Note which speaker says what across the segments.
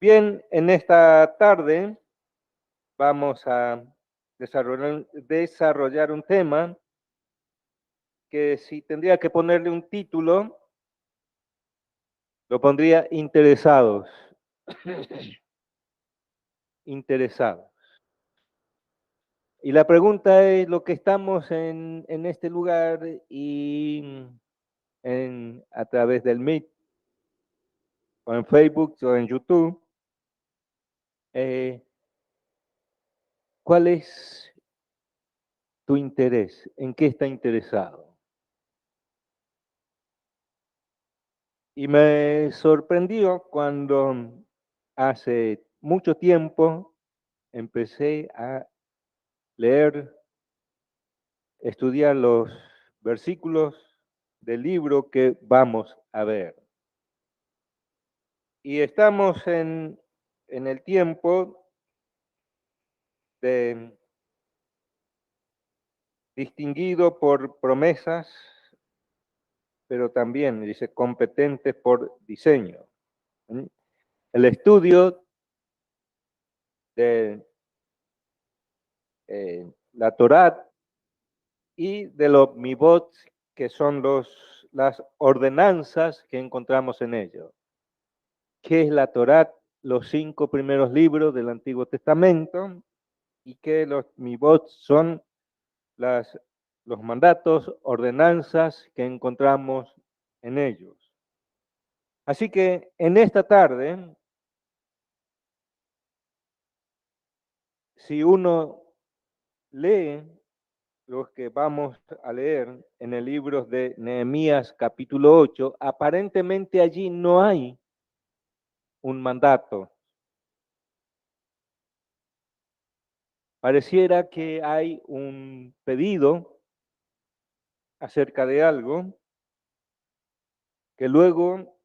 Speaker 1: Bien, en esta tarde vamos a desarrollar un tema que si tendría que ponerle un título, lo pondría interesados. Interesados. Y la pregunta es, lo que estamos en este lugar y a través del Meet, o en Facebook, o en YouTube, eh, ¿cuál es tu interés? ¿En qué está interesado? Y me sorprendió cuando hace mucho tiempo empecé a leer, estudiar los versículos del libro que vamos a ver. Y estamos en el tiempo de, distinguido por promesas, pero también, dice, competentes por diseño. El estudio de la Torá y de los mibot, que son las ordenanzas que encontramos en ello. ¿Qué es la Torá? Los 5 primeros libros del Antiguo Testamento, y que los mibot son los mandatos, ordenanzas que encontramos en ellos. Así que en esta tarde, si uno lee los que vamos a leer en el libro de Nehemías capítulo 8, aparentemente allí no hay un mandato. Pareciera que hay un pedido acerca de algo que luego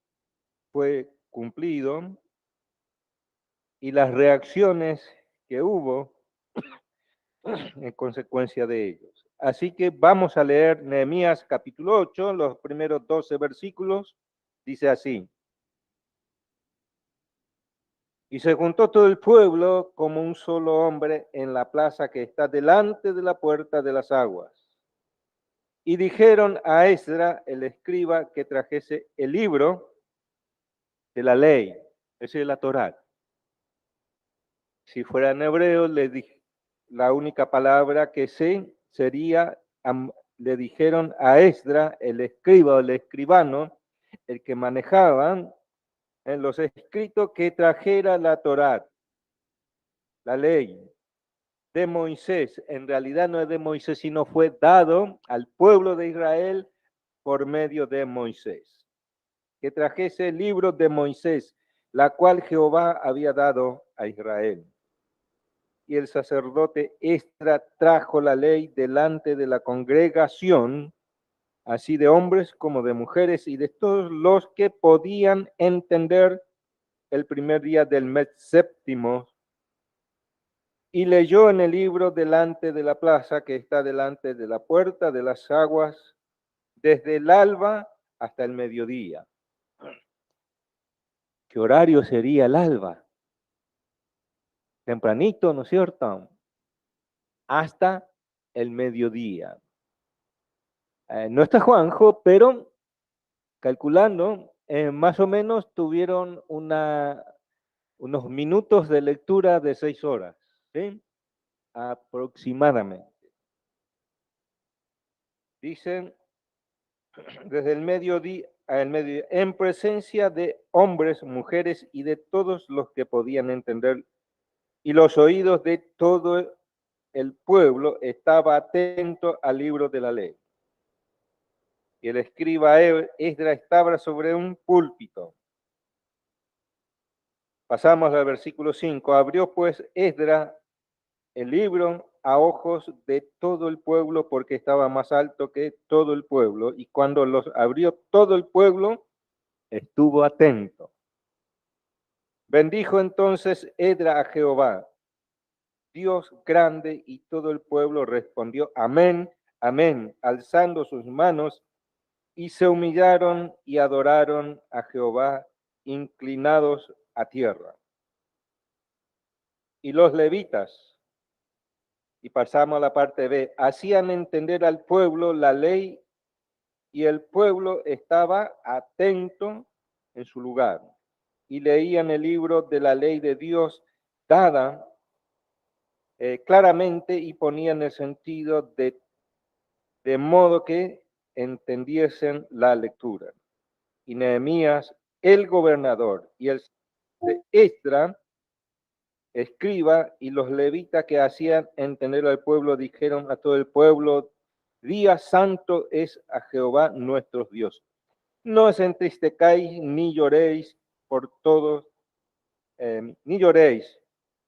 Speaker 1: fue cumplido, y las reacciones que hubo en consecuencia de ellos. Así que vamos a leer Nehemías capítulo 8, los primeros 12 versículos. Dice así: y se juntó todo el pueblo como un solo hombre en la plaza que está delante de la puerta de las aguas. Y dijeron a Esdra, el escriba, que trajese el libro de la ley, esa es la Torá. Si fuera en hebreo, la única palabra que sé sería, le dijeron a Esdra, el escriba o el escribano, el que manejaba en los escritos, que trajera la Torá, la ley de Moisés. En realidad no es de Moisés, sino fue dado al pueblo de Israel por medio de Moisés. Que trajese el libro de Moisés, la cual Jehová había dado a Israel. Y el sacerdote Esdra trajo la ley delante de la congregación, así de hombres como de mujeres, y de todos los que podían entender, el primer día del mes séptimo, y leyó en el libro delante de la plaza que está delante de la puerta de las aguas, desde el alba hasta el mediodía. ¿Qué horario sería el alba? Tempranito, ¿no es cierto? Hasta el mediodía. No está Juanjo, pero calculando, más o menos tuvieron unos minutos de lectura de 6 horas, ¿sí? Aproximadamente. Dicen, desde el mediodía, en presencia de hombres, mujeres y de todos los que podían entender, y los oídos de todo el pueblo estaba atento al libro de la ley. Y el escriba Esdra estaba sobre un púlpito. Pasamos al versículo 5. Abrió pues Esdra el libro a ojos de todo el pueblo, porque estaba más alto que todo el pueblo, y cuando los abrió todo el pueblo, estuvo atento. Bendijo entonces Esdra a Jehová, Dios grande, y todo el pueblo respondió amén, amén, alzando sus manos, y se humillaron y adoraron a Jehová, inclinados a tierra. y los levitas, y pasamos a la parte B, hacían entender al pueblo la ley y el pueblo estaba atento en su lugar y leían el libro de la ley de Dios dada claramente y ponían el sentido de modo que entendiesen la lectura. Y Nehemías, el gobernador, y el Esdras, escriba, y los levitas que hacían entender al pueblo, dijeron a todo el pueblo, día santo es a Jehová nuestro Dios. No os entristezcáis ni lloréis por todos, ni lloréis,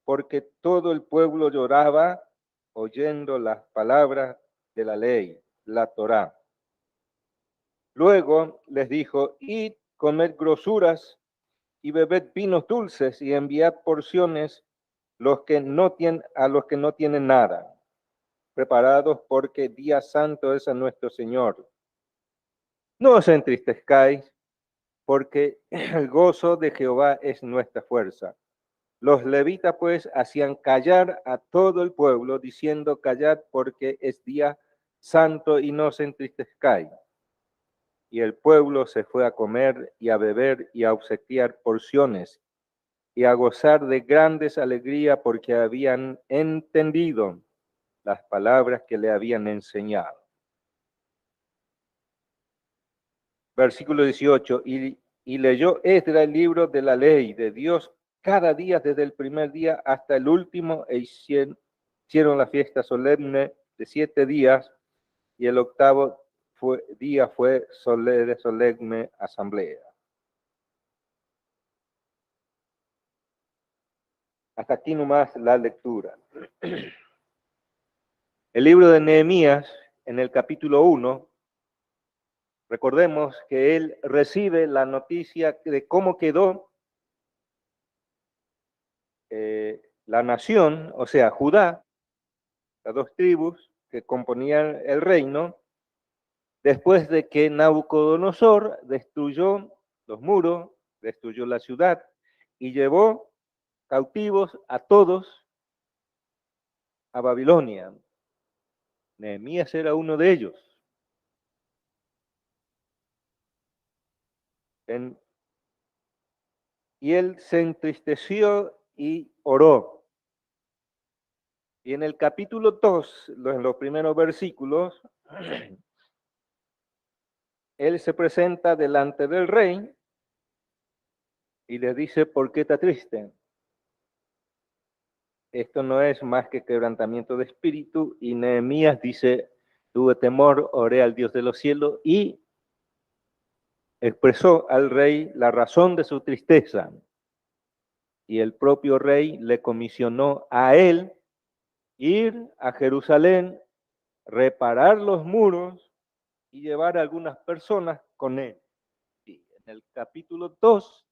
Speaker 1: porque todo el pueblo lloraba oyendo las palabras de la ley, la Torá. Luego les dijo, id, comed grosuras y bebed vinos dulces y enviad porciones a los que no tienen nada, preparados porque día santo es a nuestro Señor. No os entristezcáis, porque el gozo de Jehová es nuestra fuerza. Los levitas pues hacían callar a todo el pueblo, diciendo, callad porque es día santo y no os entristezcáis. Y el pueblo se fue a comer y a beber y a obsequiar porciones y a gozar de grandes alegrías porque habían entendido las palabras que le habían enseñado. Versículo 18, y leyó Esdras el libro de la ley de Dios cada día desde el primer día hasta el último e hicieron la fiesta solemne de 7 días y el octavo día fue solemne asamblea. Hasta aquí nomás la lectura. El libro de Nehemías, en el capítulo 1, recordemos que él recibe la noticia de cómo quedó la nación, o sea, Judá, las 2 tribus que componían el reino, después de que Nabucodonosor destruyó los muros, destruyó la ciudad y llevó cautivos a todos a Babilonia. Nehemías era uno de ellos. Y él se entristeció y oró. Y en el capítulo 2, en los primeros versículos, él se presenta delante del rey y le dice, ¿por qué está triste? Esto no es más que quebrantamiento de espíritu. Y Nehemías dice, tuve temor, oré al Dios de los cielos y expresó al rey la razón de su tristeza. Y el propio rey le comisionó a él ir a Jerusalén, reparar los muros y llevar a algunas personas con él. Y en el capítulo 2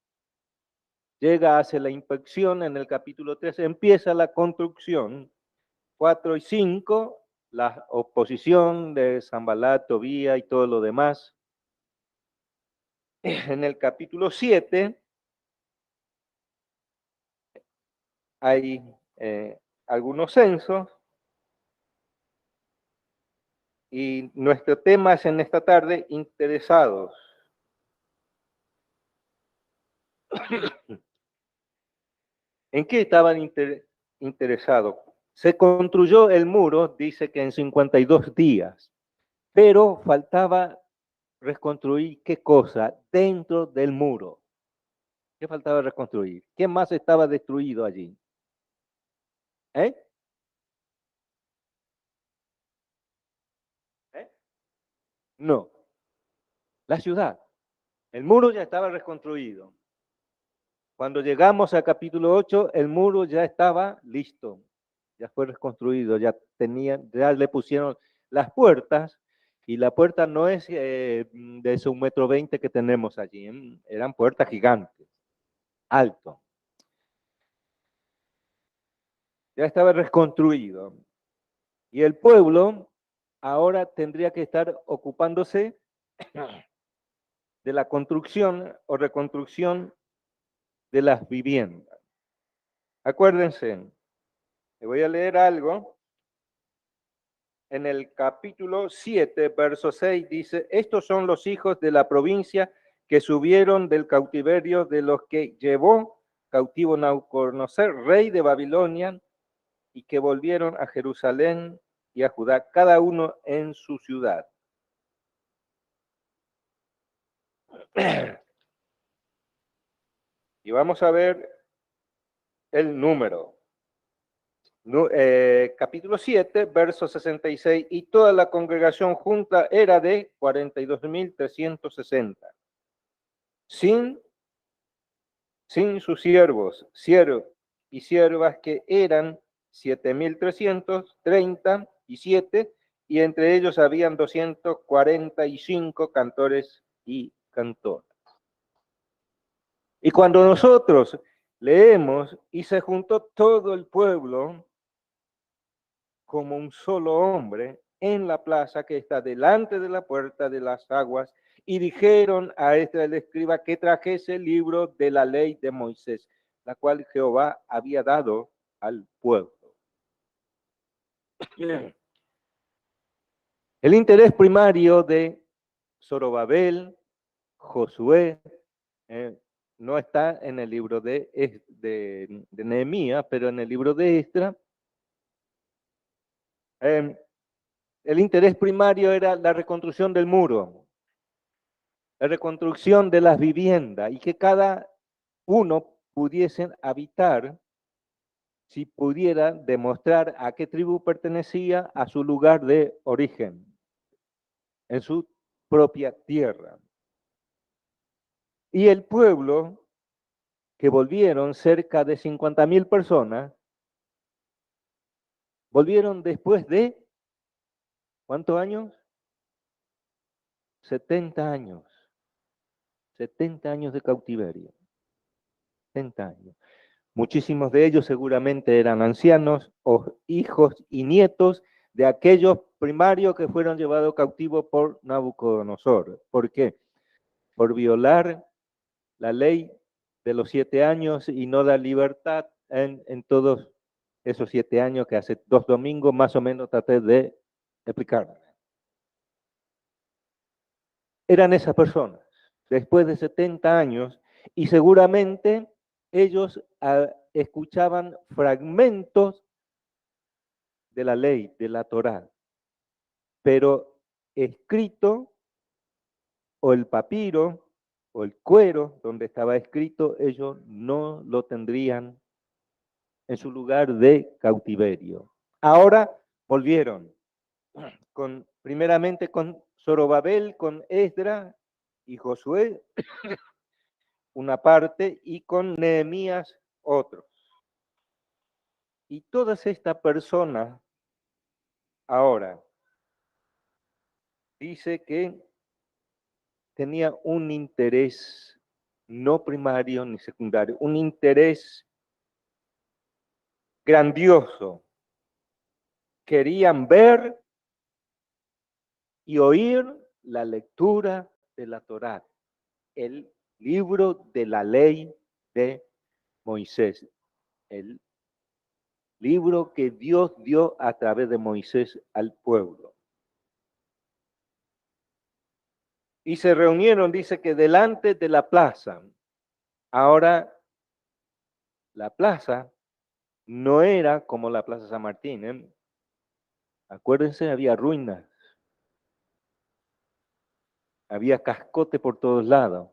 Speaker 1: llega, hace la inspección, en el capítulo 3 empieza la construcción, 4 y 5, la oposición de Sanballat, Tobía y todo lo demás. En el capítulo 7 hay algunos censos y nuestro tema es en esta tarde, interesados. ¿En qué estaban interesados? Se construyó el muro, dice que en 52 días, pero faltaba reconstruir qué cosa dentro del muro. ¿Qué faltaba reconstruir? ¿Qué más estaba destruido allí? ¿Eh? ¿Eh? No, la ciudad. El muro ya estaba reconstruido. Cuando llegamos al capítulo 8, el muro ya estaba listo, ya fue reconstruido, ya le pusieron las puertas, y la puerta no es de esos 1,20 m que tenemos allí, eran puertas gigantes, alto. Ya estaba reconstruido. Y el pueblo ahora tendría que estar ocupándose de la construcción o reconstrucción de las viviendas. Acuérdense, Le voy a leer algo. En el capítulo 7, verso 6, dice, estos son los hijos de la provincia que subieron del cautiverio de los que llevó cautivo Nabucodonosor, rey de Babilonia, y que volvieron a Jerusalén y a Judá, cada uno en su ciudad. Y vamos a ver el número. Capítulo 7, verso 66, y toda la congregación junta era de 42.360, sin sus siervos y siervas, que eran 7.337, y entre ellos habían 245 cantores y cantoras. Y cuando nosotros leemos, y se juntó todo el pueblo como un solo hombre en la plaza que está delante de la puerta de las aguas, y dijeron a el escriba que trajese el libro de la ley de Moisés, la cual Jehová había dado al pueblo. El interés primario de Zorobabel, Josué, no está en el libro de Nehemías, pero en el libro de Esdras. El interés primario era la reconstrucción del muro, la reconstrucción de las viviendas, y que cada uno pudiesen habitar, si pudiera demostrar a qué tribu pertenecía, a su lugar de origen, en su propia tierra. Y el pueblo, que volvieron cerca de 50.000 personas, volvieron después de, ¿cuántos años? 70 años. 70 años de cautiverio. 70 años. Muchísimos de ellos seguramente eran ancianos o hijos y nietos de aquellos primarios que fueron llevados cautivos por Nabucodonosor. ¿Por qué? Por violar la ley de los 7 años y no dar libertad en todos esos 7 años, que hace 2 domingos más o menos traté de explicar. Eran esas personas, después de 70 años, y seguramente ellos escuchaban fragmentos de la ley, de la Torá, pero escrito, o el papiro, o el cuero donde estaba escrito, ellos no lo tendrían en su lugar de cautiverio. Ahora volvieron, primeramente con Zorobabel, con Esdras y Josué, una parte, y con Nehemías otros. Y todas estas personas ahora dice que tenía un interés no primario ni secundario, un interés grandioso. Querían ver y oír la lectura de la Torá, el libro de la ley de Moisés, el libro que Dios dio a través de Moisés al pueblo. Y se reunieron, dice que delante de la plaza. Ahora, la plaza no era como la Plaza San Martín, ¿eh? Acuérdense, había ruinas, había cascote por todos lados.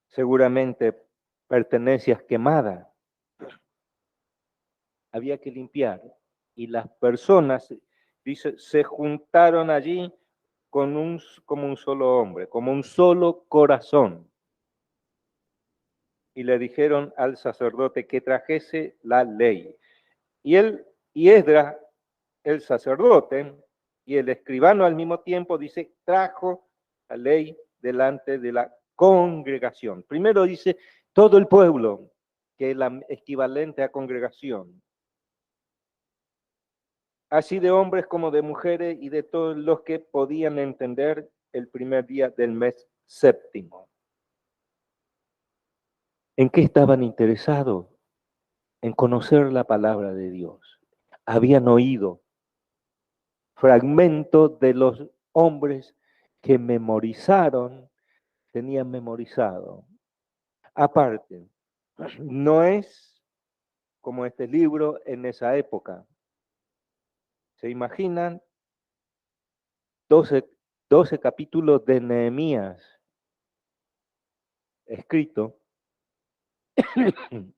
Speaker 1: Seguramente pertenencias quemadas. Había que limpiar. Y las personas, dice, se juntaron allí como un solo hombre, como un solo corazón. Y le dijeron al sacerdote que trajese la ley. Y Esdras, el sacerdote, y el escribano al mismo tiempo, dice, trajo la ley delante de la congregación. Primero dice todo el pueblo, que es la equivalente a congregación. Así de hombres como de mujeres y de todos los que podían entender, el primer día del mes séptimo. ¿En qué estaban interesados? en conocer la palabra de Dios. Habían oído fragmentos de los hombres que memorizaron, tenían memorizado. Aparte, no es como este libro en esa época. ¿Se imaginan 12 capítulos de Nehemías escrito,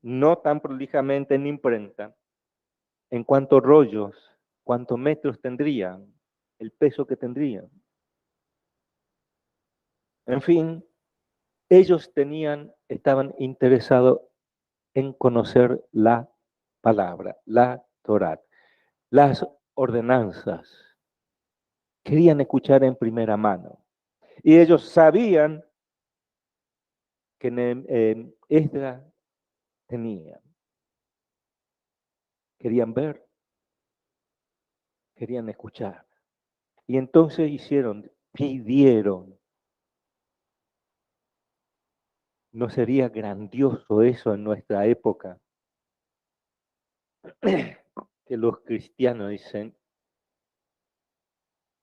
Speaker 1: no tan prolijamente en imprenta, en cuántos rollos, cuántos metros tendrían, el peso que tendrían? En fin, ellos estaban interesados en conocer la palabra, la Torá, las ordenanzas. Querían escuchar en primera mano. Y ellos sabían que Esdras tenía. Querían ver, querían escuchar. Y entonces pidieron. ¿No sería grandioso eso en nuestra época? Que los cristianos dicen,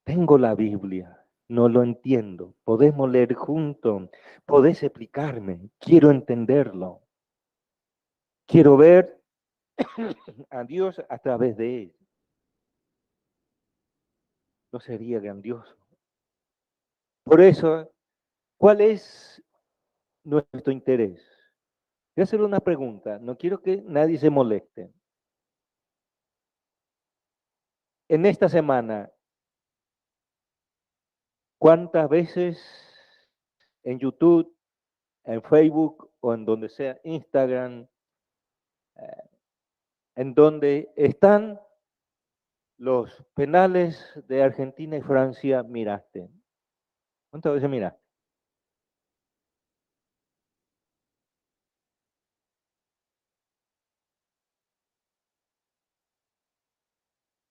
Speaker 1: tengo la Biblia, no lo entiendo, podemos leer juntos, podés explicarme, quiero entenderlo, quiero ver a Dios a través de él. ¿No sería grandioso? Por eso, ¿cuál es nuestro interés? Voy a hacer una pregunta, no quiero que nadie se moleste. En esta semana, ¿cuántas veces en YouTube, en Facebook o en donde sea, Instagram, en donde están los penales de Argentina y Francia, miraste? ¿Cuántas veces miraste?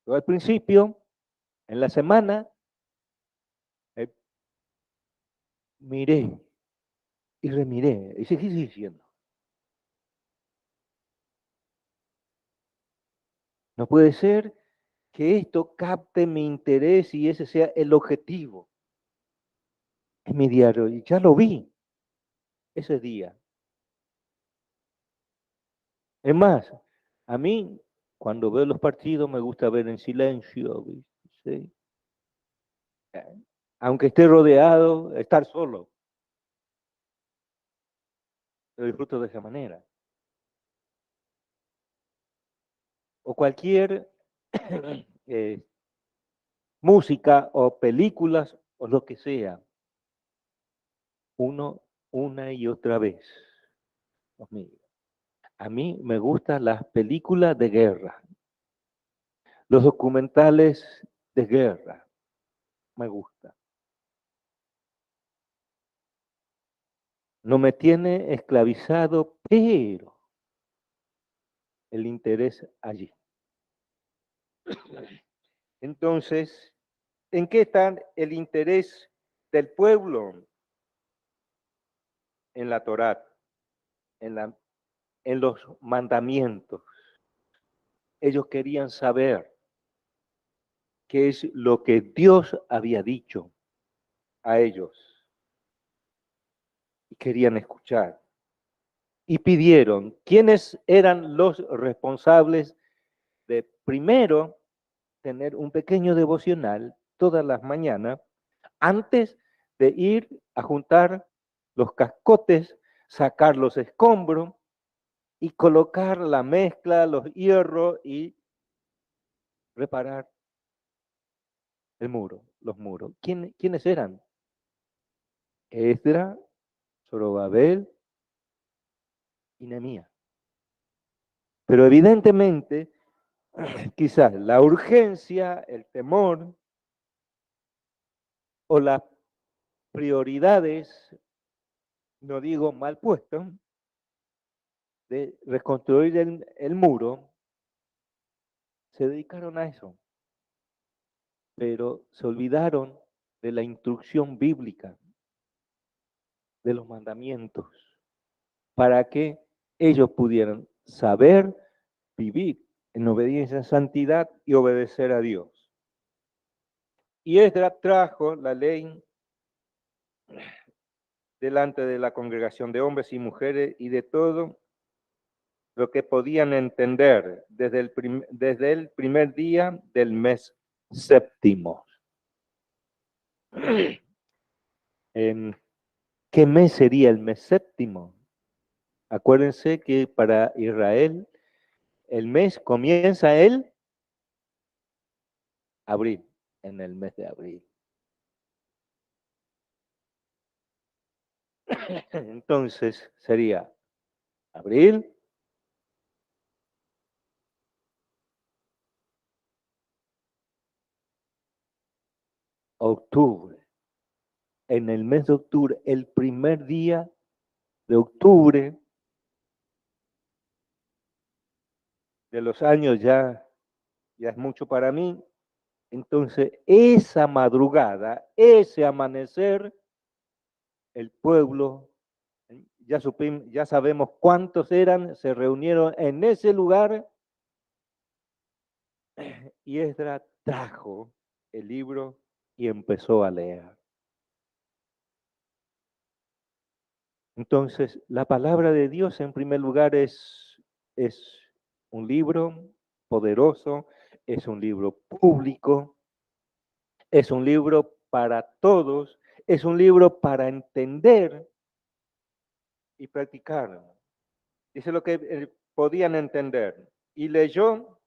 Speaker 1: Yo al principio, en la semana, eh, miré y remiré y seguí diciendo. No puede ser que esto capte mi interés y ese sea el objetivo. Es mi diario y ya lo vi ese día. Es más, a mí cuando veo los partidos me gusta ver en silencio, ¿sí? Aunque esté rodeado, estar solo. Lo disfruto de esa manera. O cualquier eh, música o películas o lo que sea. Uno una y otra vez. Dios mío. A mí me gustan las películas de guerra, los documentales de guerra. Me gusta. No me tiene esclavizado, pero el interés allí. Entonces, ¿en qué está el interés del pueblo? En la Torá, en, la, en los mandamientos. Ellos querían saber qué es lo que Dios había dicho a ellos y querían escuchar. Y pidieron quiénes eran los responsables de primero tener un pequeño devocional todas las mañanas antes de ir a juntar los cascotes, sacar los escombros y colocar la mezcla, los hierros y reparar el muro, los muros. ¿Quiénes eran? Esdras, Zorobabel y Nehemías. Pero evidentemente, quizás la urgencia, el temor o las prioridades, no digo mal puesto, de reconstruir el muro, se dedicaron a eso, pero se olvidaron de la instrucción bíblica, de los mandamientos, para que ellos pudieran saber vivir en obediencia, en santidad y obedecer a Dios. Y Esdras trajo la ley delante de la congregación de hombres y mujeres y de todo lo que podían entender desde el primer día del mes séptimo. ¿En qué mes sería el mes séptimo? Acuérdense que para Israel el mes comienza el abril, en el mes de abril. Entonces sería abril, octubre. En el mes de octubre, el primer día de octubre de los años ya es mucho para mí. Entonces, esa madrugada, ese amanecer, el pueblo, ya sabemos cuántos eran, se reunieron en ese lugar y Esdras trajo el libro y empezó a leer. Entonces, la palabra de Dios en primer lugar es un libro poderoso, es un libro público, es un libro para todos, es un libro para entender y practicar. Dice lo que podían entender. Y leyó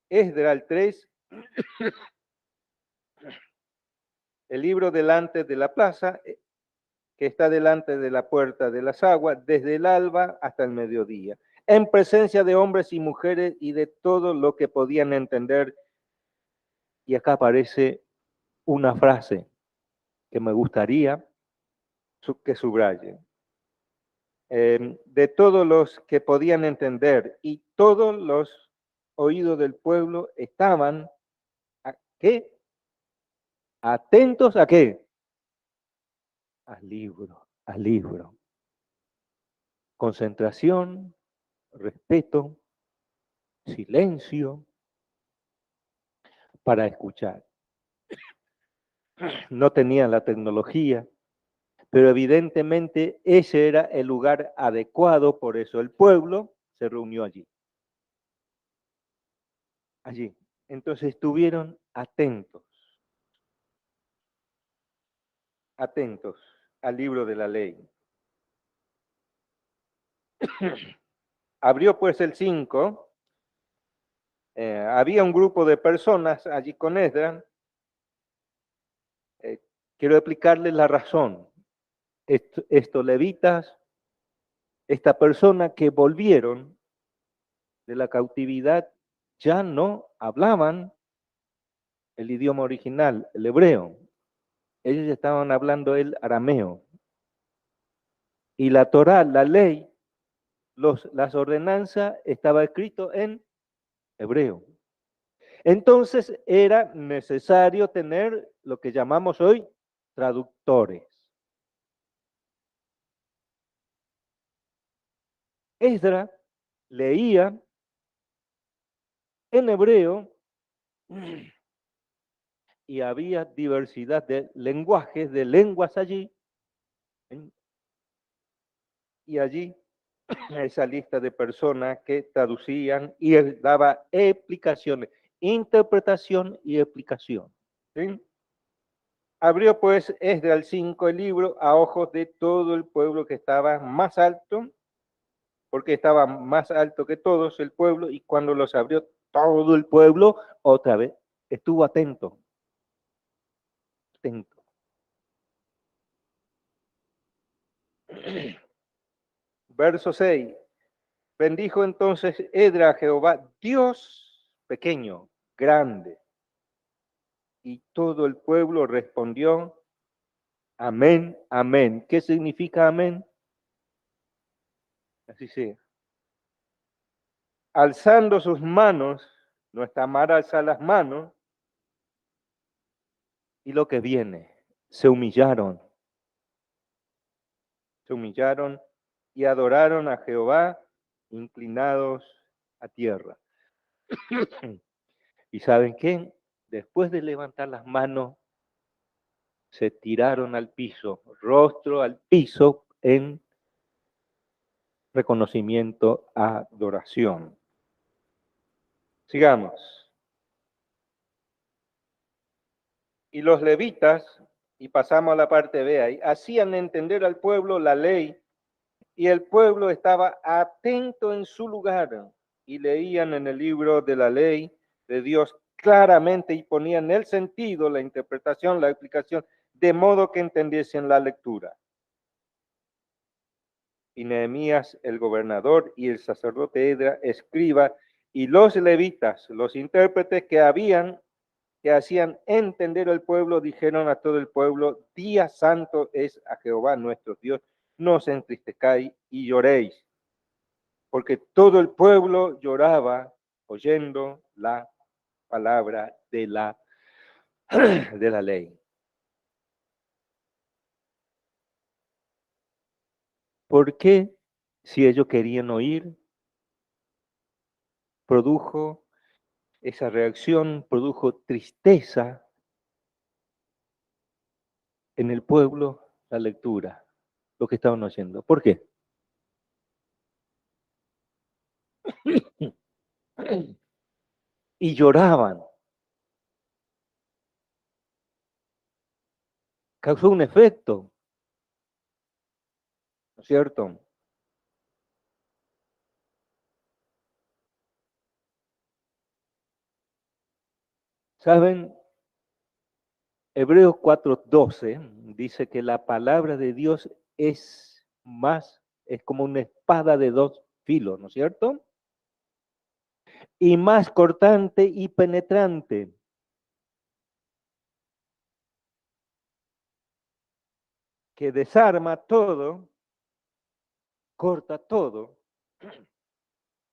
Speaker 1: Esdras 3, el libro delante de la plaza, que está delante de la puerta de las aguas, desde el alba hasta el mediodía, en presencia de hombres y mujeres y de todo lo que podían entender. Y acá aparece una frase que me gustaría que subraye. De todos los que podían entender y todos los oídos del pueblo estaban, ¿a qué? Atentos a qué? Al libro, al libro. Concentración, respeto, silencio para escuchar. No tenían la tecnología, pero evidentemente ese era el lugar adecuado, por eso el pueblo se reunió allí. Allí. Entonces estuvieron atentos, atentos al libro de la ley. Abrió pues el 5, había un grupo de personas allí con Esdras. Quiero explicarles la razón. Estos levitas, esta persona que volvieron de la cautividad, ya no hablaban el idioma original, el hebreo. Ellos estaban hablando el arameo. Y la Torá, la ley, las ordenanzas, estaba escrito en hebreo. Entonces era necesario tener lo que llamamos hoy traductores. Esdras leía en hebreo y había diversidad de lenguajes, de lenguas allí, y allí esa lista de personas que traducían y daba explicaciones, interpretación y explicación. ¿Sí? Abrió pues Esdras el 5 el libro a ojos de todo el pueblo que estaba más alto, porque estaba más alto que todos el pueblo, y cuando los abrió todo el pueblo, otra vez estuvo atento. Atento. Verso 6. Bendijo entonces Esdras a Jehová, Dios pequeño, grande. Y todo el pueblo respondió, amén, amén. ¿Qué significa amén? Así sea. Alzando sus manos, no está mal alzar las manos, y lo que viene, se humillaron y adoraron a Jehová inclinados a tierra. ¿Y saben qué? Después de levantar las manos, se tiraron al piso, rostro al piso, en reconocimiento, adoración. Sigamos. Y los levitas, y pasamos a la parte B ahí, hacían entender al pueblo la ley, y el pueblo estaba atento en su lugar, y leían en el libro de la ley de Dios claramente y ponían el sentido, la interpretación, la explicación, de modo que entendiesen la lectura. Y Nehemías, el gobernador, y el sacerdote Edra, escriba, y los levitas, los intérpretes que hacían entender al pueblo, dijeron a todo el pueblo: día santo es a Jehová nuestro Dios, no os entristezcáis y lloréis, porque todo el pueblo lloraba oyendo la palabra de la ley. ¿Por qué, si ellos querían oír, produjo esa reacción, produjo tristeza en el pueblo la lectura, lo que estaban oyendo? ¿Por qué? Y lloraban. Causó un efecto, ¿no es cierto? ¿Saben? Hebreos 4:12 dice que la palabra de Dios es como una espada de dos filos, ¿no es cierto? Y más cortante y penetrante, que desarma todo, corta todo,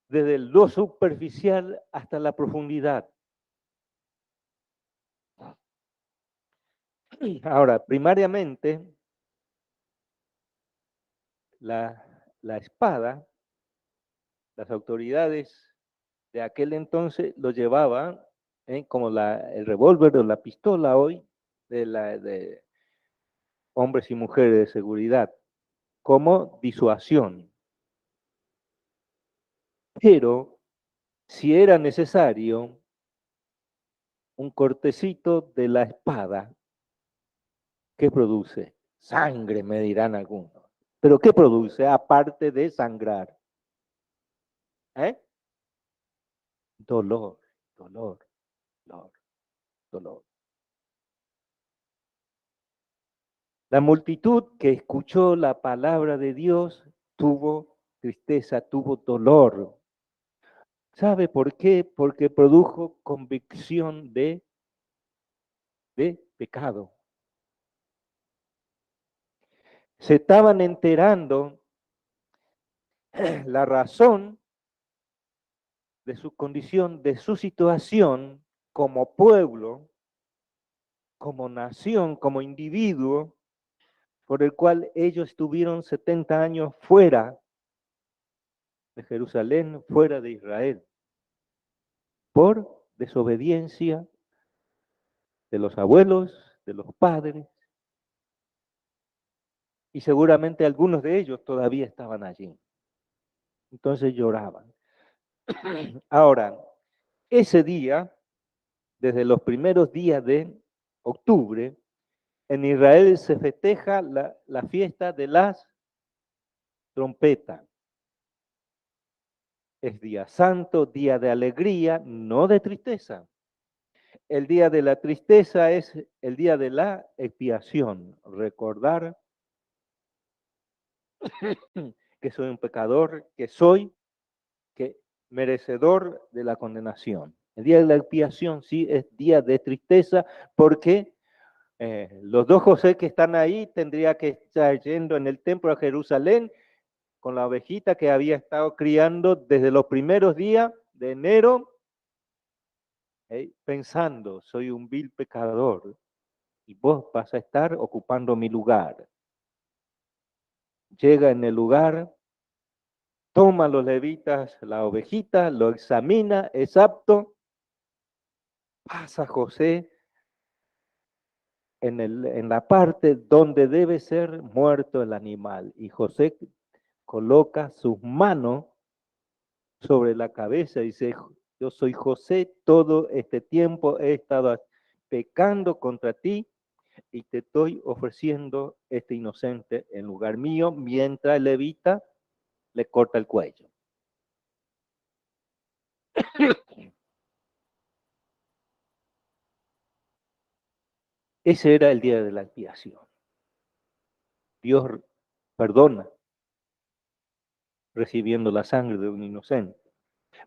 Speaker 1: desde lo superficial hasta la profundidad. Ahora, primariamente, la, la espada, las autoridades de aquel entonces lo llevaban como el revólver o la pistola hoy de hombres y mujeres de seguridad, como disuasión. Pero si era necesario un cortecito de la espada, ¿qué produce? Sangre, me dirán algunos. ¿Pero qué produce aparte de sangrar? ¿Eh? Dolor, dolor, dolor, dolor. La multitud que escuchó la palabra de Dios tuvo tristeza, tuvo dolor. ¿Sabe por qué? Porque produjo convicción de pecado. Se estaban enterando la razón de su condición, de su situación como pueblo, como nación, como individuo, por el cual ellos estuvieron 70 años fuera de Jerusalén, fuera de Israel, por desobediencia de los abuelos, de los padres, y seguramente algunos de ellos todavía estaban allí. Entonces lloraban. Ahora, ese día, desde los primeros días de octubre, en Israel se festeja la fiesta de las trompetas. Es día santo, día de alegría, no de tristeza. El día de la tristeza es el día de la expiación, recordar que soy un pecador, que merecedor de la condenación. El día de la expiación sí es día de tristeza porque los dos José que están ahí tendría que estar yendo en el templo a Jerusalén con la ovejita que había estado criando desde los primeros días de enero, pensando, soy un vil pecador y vos vas a estar ocupando mi lugar. Llega en el lugar toma a los levitas la ovejita, lo examina, es apto, pasa José en la parte donde debe ser muerto el animal. Y José coloca sus manos sobre la cabeza y dice, yo soy José, todo este tiempo he estado pecando contra ti y te estoy ofreciendo este inocente en lugar mío, mientras el levita le corta el cuello. Ese era el día de la expiación. Dios perdona recibiendo la sangre de un inocente.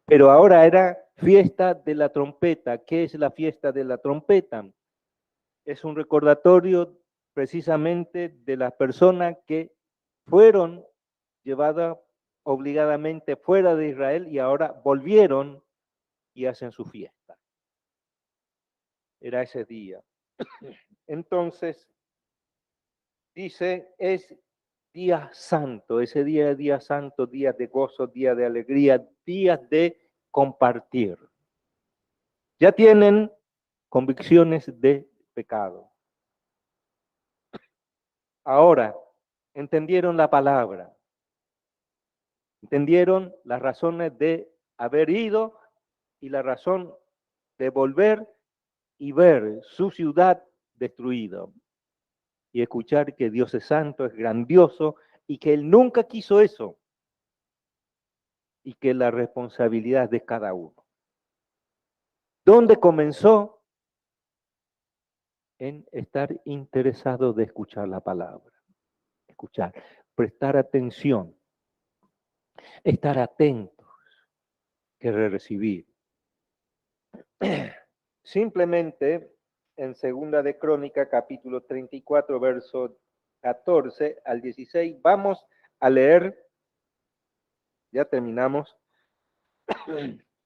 Speaker 1: Pero ahora era fiesta de la trompeta. ¿Qué es la fiesta de la trompeta? Es un recordatorio precisamente de las personas que fueron llevadas obligadamente fuera de Israel y ahora volvieron y hacen su fiesta. Era ese día. Entonces, dice, es día santo, ese día es día santo, día de gozo, día de alegría, días de compartir. Ya tienen convicciones de pecado. Ahora, entendieron la palabra, entendieron las razones de haber ido y la razón de volver y ver su ciudad destruida y escuchar que Dios es santo, es grandioso y que Él nunca quiso eso y que la responsabilidad es de cada uno. ¿Dónde comenzó? En estar interesado de escuchar la palabra, escuchar, prestar atención, estar atentos, que recibir. Simplemente en Segunda de Crónica, capítulo 34, verso 14 al 16, vamos a leer, ya terminamos,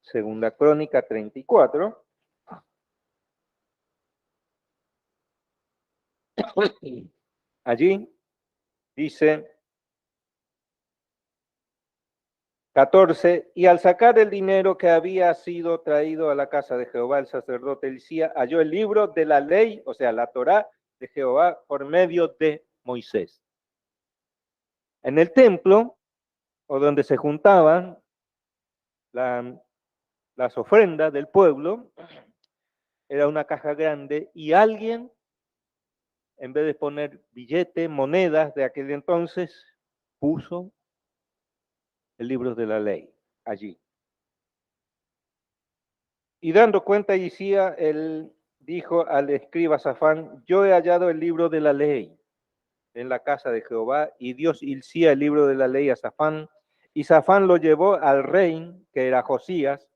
Speaker 1: Segunda Crónica 34. Allí dice 14, y al sacar el dinero que había sido traído a la casa de Jehová, el sacerdote Elisías halló el libro de la ley, o sea, la Torá de Jehová, por medio de Moisés. En el templo, o donde se juntaban las ofrendas del pueblo, era una caja grande y alguien, en vez de poner billetes, monedas de aquel entonces, puso el libro de la ley allí. Y dando cuenta, decía, él dijo al escriba Safán, yo he hallado el libro de la ley en la casa de Jehová, y Dios hilcía el libro de la ley a Safán, y Safán lo llevó al rey, que era Josías,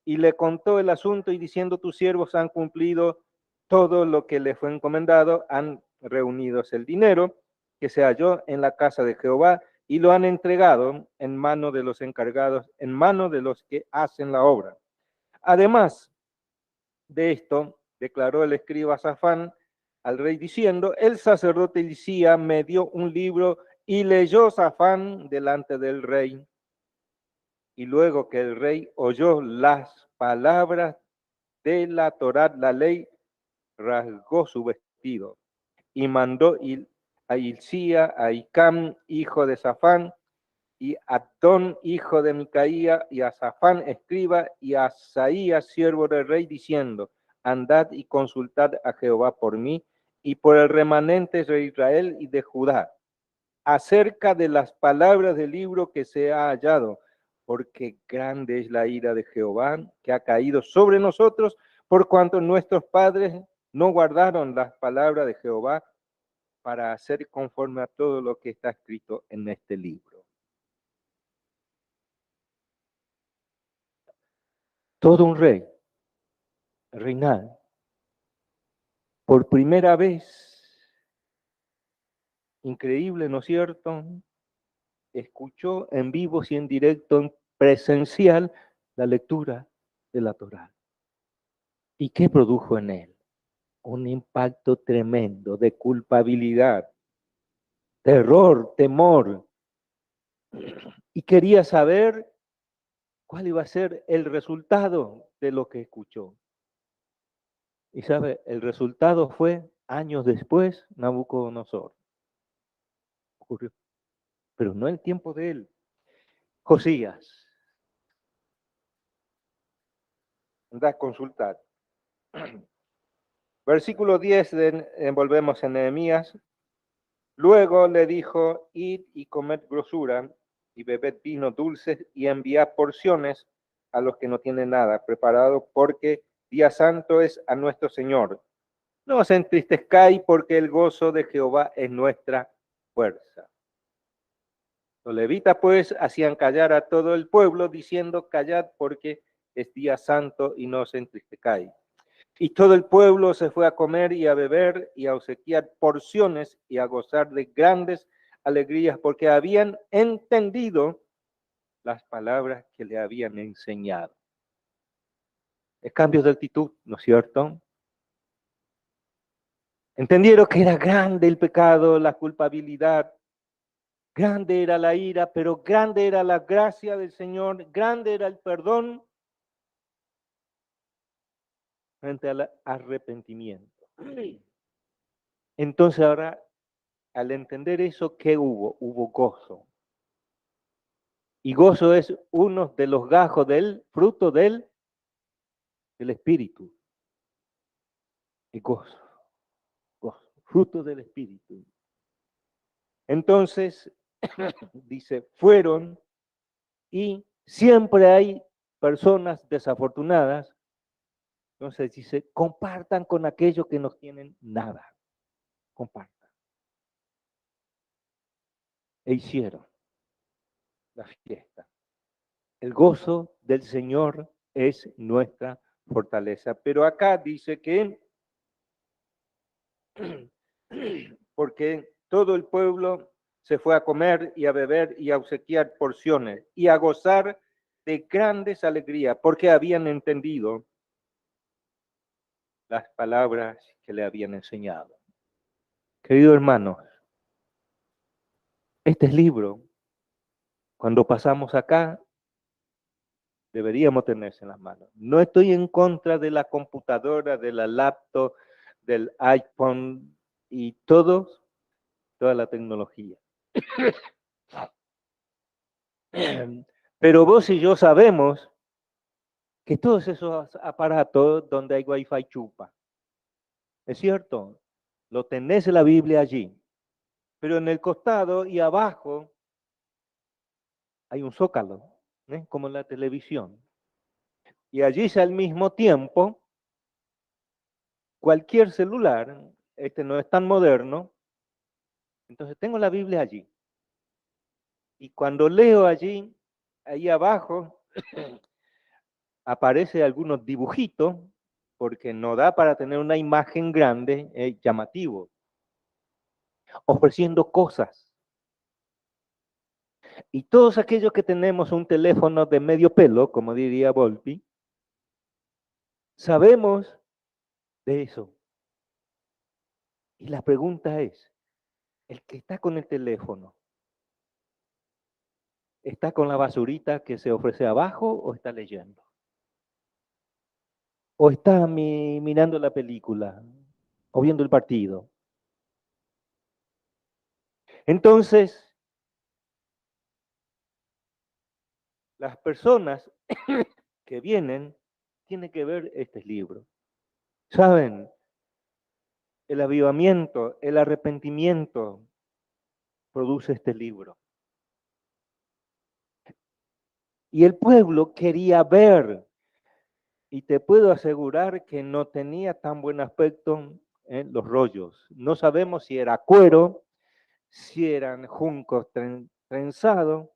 Speaker 1: y le contó el asunto, y diciendo, tus siervos han cumplido todo lo que le fue encomendado, han reunido el dinero que se halló en la casa de Jehová, y lo han entregado en mano de los encargados, en mano de los que hacen la obra. Además de esto, declaró el escriba Safán al rey diciendo, el sacerdote Elisías me dio un libro y leyó Safán delante del rey. Y luego que el rey oyó las palabras de la Torá, la ley, rasgó su vestido y mandó a Hilcía, a Icam, hijo de Safán, y a Adón, hijo de Micaía, y a Safán, escriba, y a Asaías, siervo del rey, diciendo, andad y consultad a Jehová por mí y por el remanente de Israel y de Judá, acerca de las palabras del libro que se ha hallado, porque grande es la ira de Jehová que ha caído sobre nosotros, por cuanto nuestros padres no guardaron las palabras de Jehová para hacer conforme a todo lo que está escrito en este libro. Todo un rey, reinar, por primera vez, increíble, ¿no es cierto? Escuchó en vivo y en directo, en presencial, la lectura de la Torá. ¿Y qué produjo en él? Un impacto tremendo de culpabilidad, terror, temor. y quería saber cuál iba a ser el resultado de lo que escuchó. Y sabe, el resultado fue, años después, Nabucodonosor. Ocurrió, pero no el tiempo de él. Josías, anda a consultar. Versículo 10, volvemos en Nehemías. Luego le dijo, id y comed grosura y bebed vino dulces y enviad porciones a los que no tienen nada preparado, porque día santo es a nuestro Señor. No os entristezcáis, porque el gozo de Jehová es nuestra fuerza. Los levitas pues hacían callar a todo el pueblo, diciendo, callad porque es día santo y no os entristezcáis. Y todo el pueblo se fue a comer y a beber y a obsequiar porciones y a gozar de grandes alegrías, porque habían entendido las palabras que le habían enseñado. Es cambio de actitud, ¿no es cierto? Entendieron que era grande el pecado, la culpabilidad, grande era la ira, pero grande era la gracia del Señor, grande era el perdón frente al arrepentimiento. Entonces ahora, al entender eso, ¿qué hubo? Hubo gozo. Y gozo es uno de los gajos del fruto del Espíritu. Y gozo, gozo, fruto del Espíritu. Entonces, dice, fueron y siempre hay personas desafortunadas. Entonces dice, compartan con aquellos que no tienen nada. Compartan. E hicieron la fiesta. El gozo del Señor es nuestra fortaleza. Pero acá dice que, porque todo el pueblo se fue a comer y a beber y a obsequiar porciones y a gozar de grandes alegrías, porque habían entendido las palabras que le habían enseñado. Queridos hermanos, este libro, cuando pasamos acá, deberíamos tenerse en las manos. No estoy en contra de la computadora, de la laptop, del iPhone y toda la tecnología. Pero vos y yo sabemos que todos esos aparatos donde hay Wi-Fi chupa. ¿Es cierto? Lo tenés en la Biblia allí. Pero en el costado y abajo hay un zócalo, como en la televisión. Y allí al mismo tiempo, cualquier celular, este no es tan moderno, entonces tengo la Biblia allí. Y cuando leo allí, ahí abajo, aparece algunos dibujitos, porque no da para tener una imagen grande, llamativo, ofreciendo cosas. Y todos aquellos que tenemos un teléfono de medio pelo, como diría Volpi, sabemos de eso. Y la pregunta es, el que está con el teléfono, ¿está con la basurita que se ofrece abajo o está leyendo? ¿O está mirando la película o viendo el partido? Entonces, las personas que vienen tienen que ver este libro. ¿Saben? El avivamiento, el arrepentimiento produce este libro. Y el pueblo quería ver, y te puedo asegurar que no tenía tan buen aspecto en los rollos. No sabemos si era cuero, si eran juncos trenzados,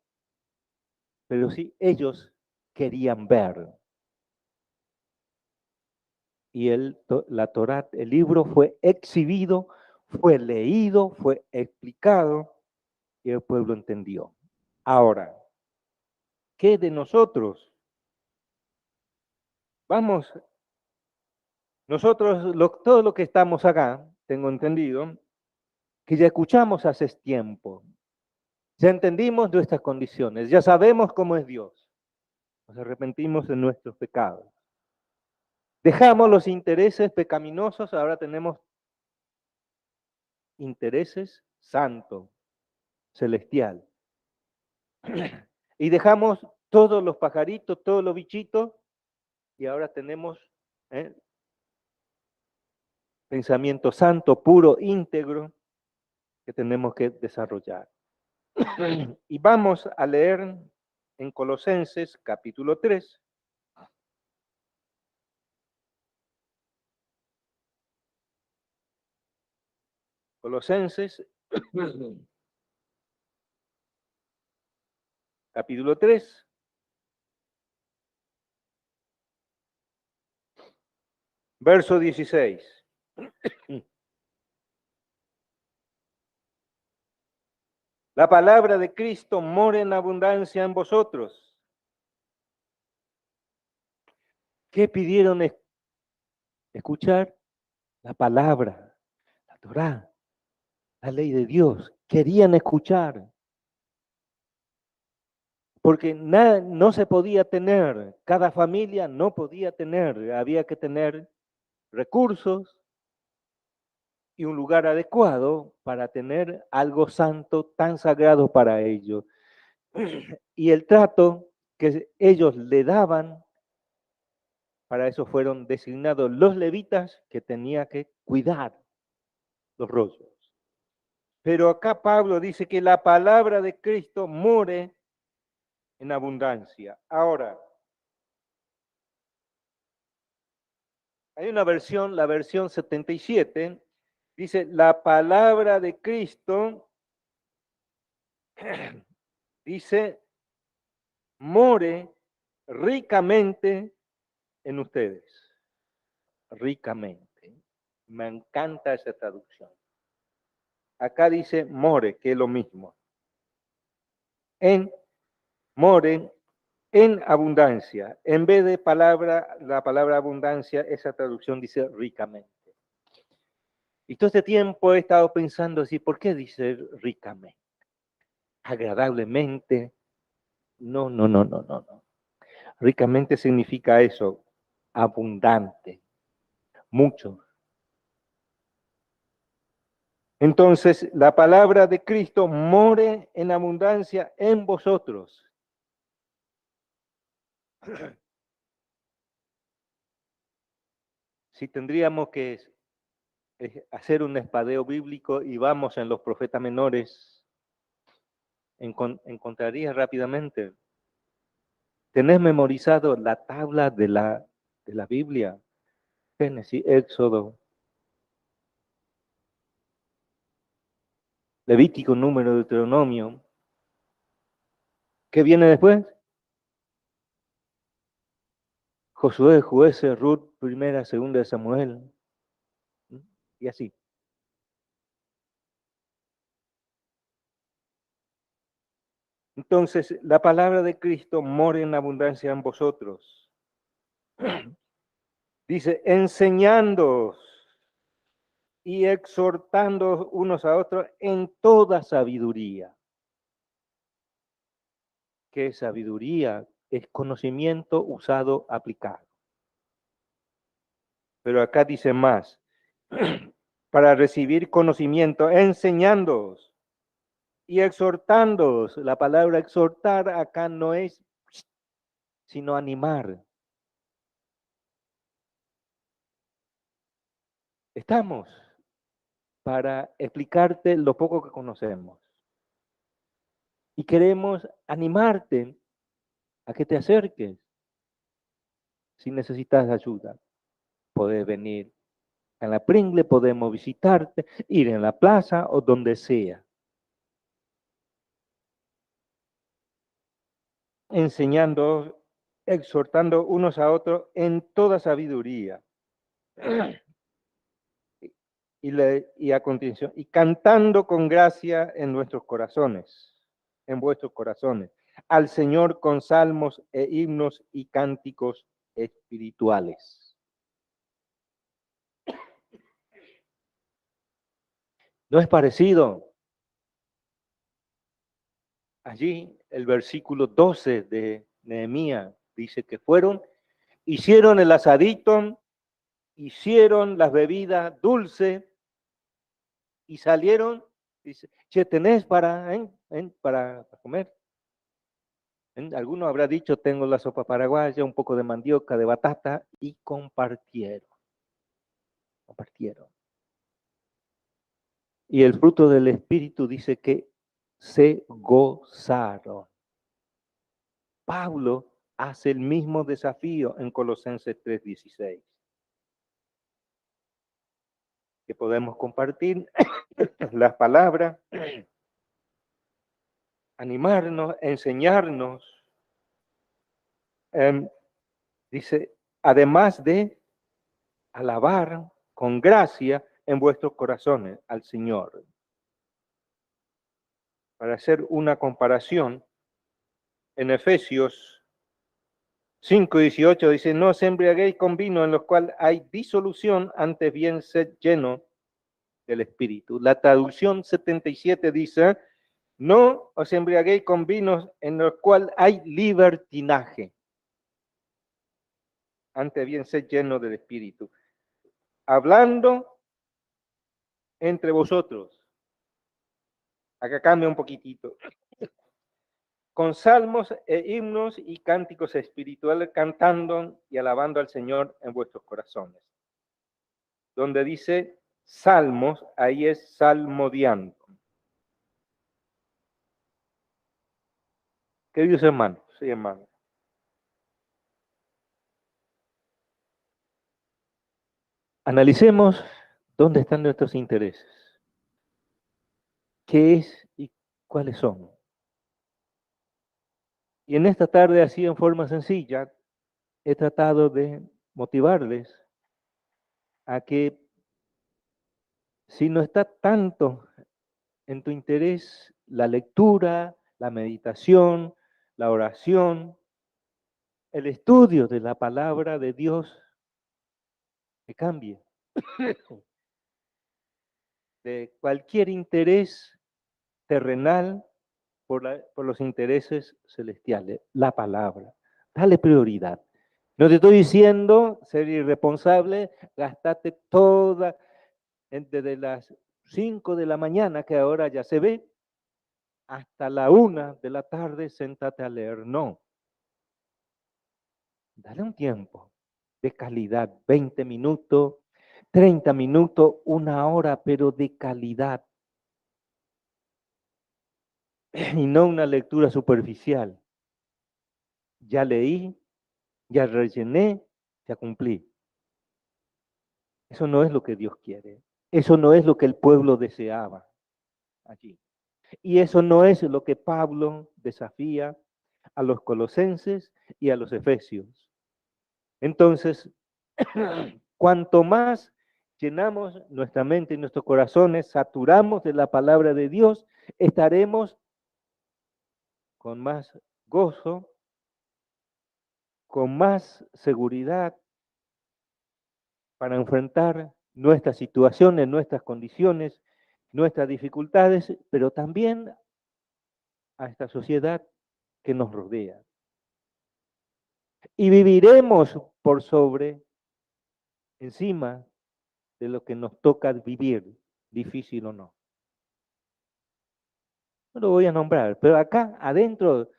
Speaker 1: pero sí ellos querían ver. Y la Torá, el libro fue exhibido, fue leído, fue explicado y el pueblo entendió. Ahora, ¿qué de nosotros? Vamos, nosotros, todo lo que estamos acá, tengo entendido, que ya escuchamos hace tiempo. Ya entendimos nuestras condiciones, ya sabemos cómo es Dios. Nos arrepentimos de nuestros pecados. Dejamos los intereses pecaminosos, ahora tenemos intereses santo, celestial. Y dejamos todos los pajaritos, todos los bichitos, y ahora tenemos pensamiento santo, puro, íntegro, que tenemos que desarrollar. Y vamos a leer en Colosenses capítulo 3. Colosenses capítulo 3. Verso 16. La palabra de Cristo mora en abundancia en vosotros. ¿Qué pidieron escuchar? La palabra, la Torá, la ley de Dios. Querían escuchar. Porque no se podía tener, cada familia no podía tener, había que tener recursos y un lugar adecuado para tener algo santo, tan sagrado para ellos. Y el trato que ellos le daban, para eso fueron designados los levitas que tenía que cuidar los rollos. Pero acá Pablo dice que la palabra de Cristo more en abundancia. Ahora, hay una versión, la versión 77, dice, la palabra de Cristo, dice, more ricamente en ustedes. Ricamente. Me encanta esa traducción. Acá dice more, que es lo mismo. En more en abundancia. En vez de la palabra abundancia, esa traducción dice ricamente. Y todo este tiempo he estado pensando así, ¿por qué dice ricamente? Agradablemente. No, no, no, no, no, no. Ricamente significa eso, abundante, mucho. Entonces, la palabra de Cristo more en abundancia en vosotros. Si tendríamos que hacer un espadeo bíblico y vamos en los profetas menores, encontrarías rápidamente. ¿Tenés memorizado la tabla de la Biblia? Génesis, Éxodo, Levítico, Número, Deuteronomio. ¿Qué viene después? Josué, Jueces, Ruth, Primera, Segunda de Samuel. Y así. Entonces, la palabra de Cristo mora en abundancia en vosotros. Dice, enseñándoos y exhortando unos a otros en toda sabiduría. ¿Qué sabiduría? Es conocimiento usado, aplicado. Pero acá dice más, para recibir conocimiento, enseñándoos y exhortándoos. La palabra exhortar acá no es sino animar. Estamos para explicarte lo poco que conocemos. Y queremos animarte a que te acerques. Si necesitas ayuda, puedes venir en la Pringle, podemos visitarte, ir en la plaza o donde sea. Enseñando, exhortando unos a otros en toda sabiduría. Y a continuación, y cantando con gracia en nuestros corazones, en vuestros corazones, al Señor con salmos e himnos y cánticos espirituales. ¿No es parecido? Allí el versículo 12 de Nehemías dice que fueron, hicieron el asadito, hicieron las bebidas dulces y salieron, dice, che, ¿tenés para comer? Alguno habrá dicho, tengo la sopa paraguaya, un poco de mandioca, de batata, y compartieron. Y el fruto del Espíritu dice que se gozaron. Pablo hace el mismo desafío en Colosenses 3:16, que podemos compartir las palabras, animarnos, enseñarnos. Dice, además de alabar con gracia en vuestros corazones al Señor. Para hacer una comparación, en Efesios 5:18 dice, no os embriaguéis con vino en los cuales hay disolución, antes bien sed lleno del Espíritu. La traducción 77 dice, no os embriaguéis con vinos en los cuales hay libertinaje, antes bien sed lleno del Espíritu. Hablando entre vosotros. Acá cambia un poquitito. Con salmos e himnos y cánticos espirituales, cantando y alabando al Señor en vuestros corazones. Donde dice salmos, ahí es salmodiando. Queridos hermanos, sí, hermanos. Analicemos dónde están nuestros intereses. ¿Qué es y cuáles son? Y en esta tarde, así en forma sencilla, he tratado de motivarles a que si no está tanto en tu interés la lectura, la meditación, la oración, el estudio de la palabra de Dios, que cambie de cualquier interés terrenal por los intereses celestiales, la palabra. Dale prioridad. No te estoy diciendo ser irresponsable, gastate toda, desde las 5 de la mañana, que ahora ya se ve, hasta la 1 de la tarde, sentate a leer. No. Dale un tiempo de calidad, 20 minutos, 30 minutos, 1 hora, pero de calidad. Y no una lectura superficial. Ya leí, ya rellené, ya cumplí. Eso no es lo que Dios quiere. Eso no es lo que el pueblo deseaba allí. Y eso no es lo que Pablo desafía a los colosenses y a los efesios. Entonces, cuanto más llenamos nuestra mente y nuestros corazones, saturamos de la palabra de Dios, estaremos con más gozo, con más seguridad para enfrentar nuestras situaciones, nuestras condiciones, nuestras dificultades, pero también a esta sociedad que nos rodea. Y viviremos por sobre, encima de lo que nos toca vivir, difícil o no. No lo voy a nombrar, pero acá adentro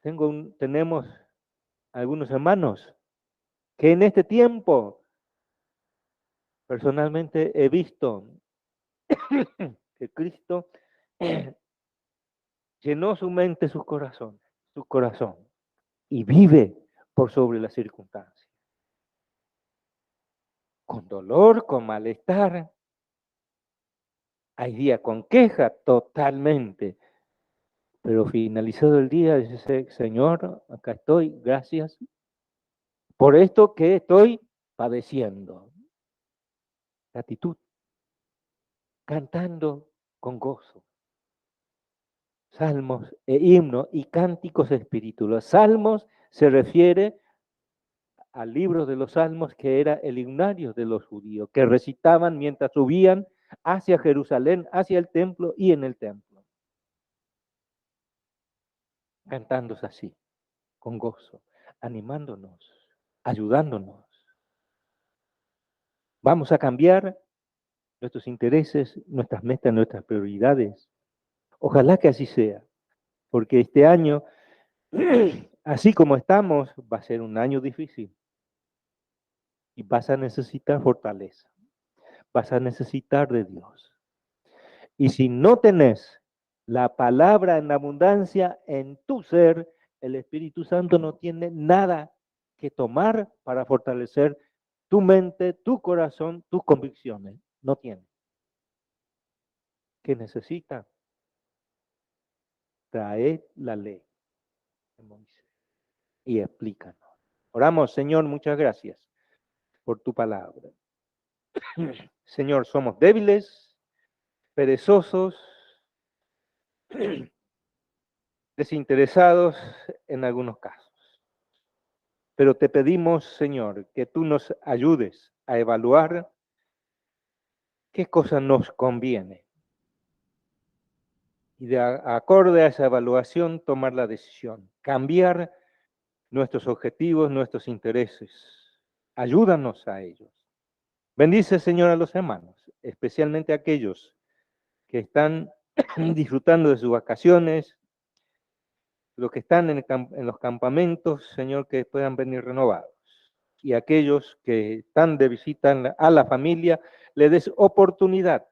Speaker 1: tenemos algunos hermanos que en este tiempo personalmente he visto que Cristo llenó su mente, su corazón, y vive por sobre las circunstancias. Con dolor, con malestar. Hay días con queja, totalmente. Pero finalizado el día, dice, Señor, acá estoy, gracias por esto que estoy padeciendo. Gratitud, cantando con gozo. Salmos e himnos y cánticos espirituales. Salmos se refiere al libro de los Salmos, que era el himnario de los judíos, que recitaban mientras subían hacia Jerusalén, hacia el templo y en el templo. cantando así, con gozo, animándonos, ayudándonos. Vamos a cambiar nuestros intereses, nuestras metas, nuestras prioridades. Ojalá que así sea, porque este año, así como estamos, va a ser un año difícil y vas a necesitar fortaleza, vas a necesitar de Dios. Y si no tenés la palabra en abundancia en tu ser, el Espíritu Santo no tiene nada que tomar para fortalecer tu mente, tu corazón, tus convicciones. No tiene. ¿Qué necesita? Traer la ley de Moisés y explícanos. Oramos, Señor, muchas gracias por tu palabra. Señor, somos débiles, perezosos, desinteresados en algunos casos. Pero te pedimos, Señor, que tú nos ayudes a evaluar qué cosa nos conviene y de acorde a esa evaluación tomar la decisión, cambiar nuestros objetivos, nuestros intereses. Ayúdanos a ellos. Bendice, Señor, a los hermanos, especialmente a aquellos que están disfrutando de sus vacaciones, los que están en los campamentos, Señor, que puedan venir renovados. Y aquellos que están de visita a la familia, le des oportunidad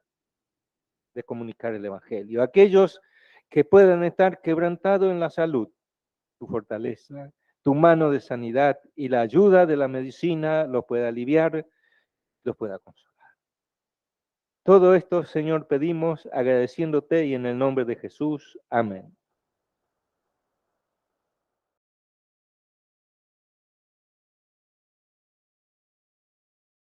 Speaker 1: de comunicar el Evangelio. Aquellos que puedan estar quebrantados en la salud, tu fortaleza, tu mano de sanidad y la ayuda de la medicina los pueda aliviar, los pueda consolar. Todo esto, Señor, pedimos agradeciéndote y en el nombre de Jesús. Amén.